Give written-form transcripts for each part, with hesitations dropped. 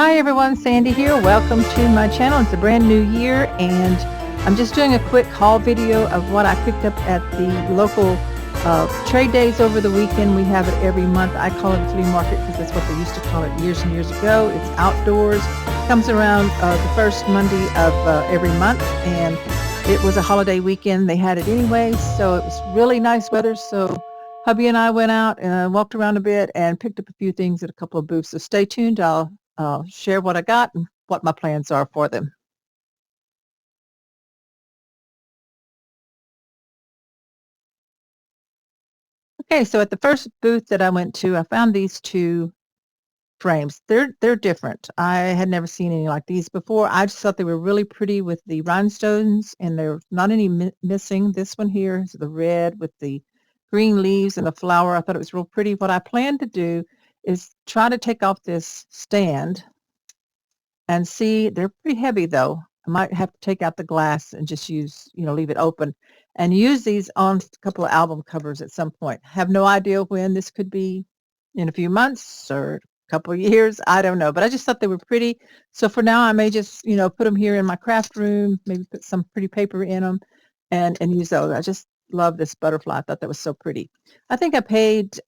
Hi everyone, Sandy here. Welcome to my channel. It's a brand new year and I'm just doing a quick haul video of what I picked up at the local trade days over the weekend. We have it every month. I call it a flea market because that's what they used to call it years and years ago. It's outdoors. Comes around the first Monday of every month, and it was a holiday weekend. They had it anyway, so it was really nice weather. So hubby and I went out and walked around a bit and picked up a few things at a couple of booths. So stay tuned. I'll share what I got and what my plans are for them. Okay, so at the first booth that I went to, I found these two frames. They're different. I had never seen any like these before. I just thought they were really pretty with the rhinestones, and there's not any missing. This one here is the red with the green leaves and the flower. I thought it was real pretty. What I plan to do is try to take off this stand and see. They're pretty heavy though. I might have to take out the glass and just use, leave it open and use these on a couple of album covers at some point. Have no idea when. This could be in a few months or a couple of years. I don't know, but I just thought they were pretty. So for now, I may just, put them here in my craft room, maybe put some pretty paper in them and use those. I just love this butterfly. I thought that was so pretty. I think I paid,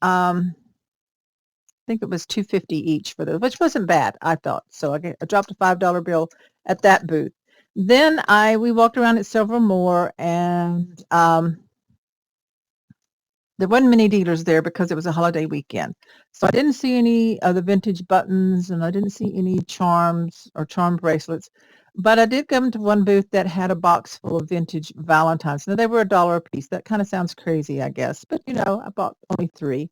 I think it was $2.50 each for those, which wasn't bad, I thought. So I dropped a $5 bill at that booth. Then we walked around at several more, and there wasn't many dealers there because it was a holiday weekend. So I didn't see any of the vintage buttons, and I didn't see any charms or charm bracelets. But I did come to one booth that had a box full of vintage Valentines. Now, they were $1 a piece. That kind of sounds crazy, I guess. But, I bought only 3.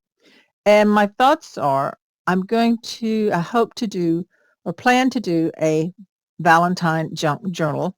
And my thoughts are, I hope to do or plan to do a Valentine junk journal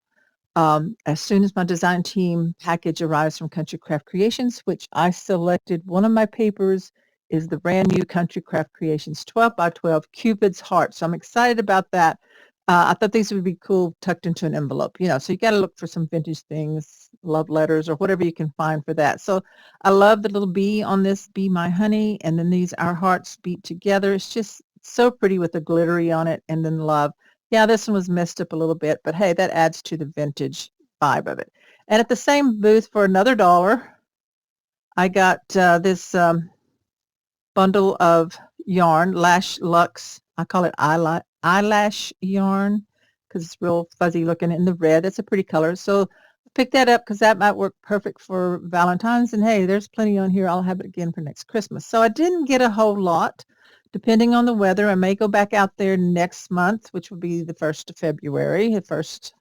as soon as my design team package arrives from Country Craft Creations, which I selected. One of my papers is the brand new Country Craft Creations 12 by 12 Cupid's Heart. So I'm excited about that. I thought these would be cool tucked into an envelope, so you got to look for some vintage things, love letters or whatever you can find for that. So I love the little bee on this, Be My Honey, and then these Our Hearts Beat Together. It's just so pretty with the glittery on it, and then love. Yeah, this one was messed up a little bit, but hey, that adds to the vintage vibe of it. And at the same booth for another $1, I got this bundle of yarn, Lash Luxe. I call it eyelash yarn because it's real fuzzy looking in the red. That's a pretty color. So I picked that up because that might work perfect for Valentine's. And hey, there's plenty on here. I'll have it again for next Christmas. So I didn't get a whole lot. Depending on the weather, I may go back out there next month, which will be the 1st of February, the first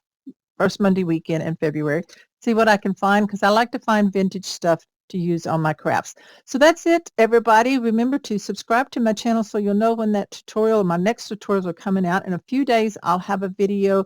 Monday weekend in February. See what I can find, because I like to find vintage stuff to use on my crafts. So that's it, everybody. Remember to subscribe to my channel so you'll know when that tutorial or my next tutorials are coming out. In a few days, I'll have a video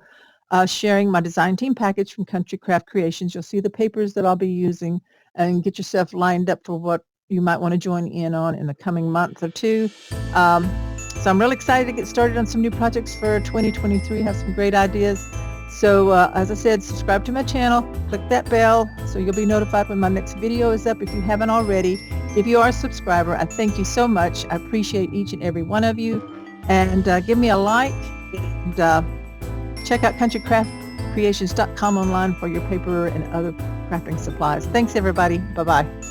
sharing my design team package from Country Craft Creations. You'll see the papers that I'll be using and get yourself lined up for what you might want to join in on in the coming month or two. So I'm really excited to get started on some new projects for 2023. Have some great ideas. So as I said, subscribe to my channel, click that bell so you'll be notified when my next video is up if you haven't already. If you are a subscriber, I thank you so much. I appreciate each and every one of you. And give me a like, and check out countrycraftcreations.com online for your paper and other crafting supplies. Thanks, everybody. Bye-bye.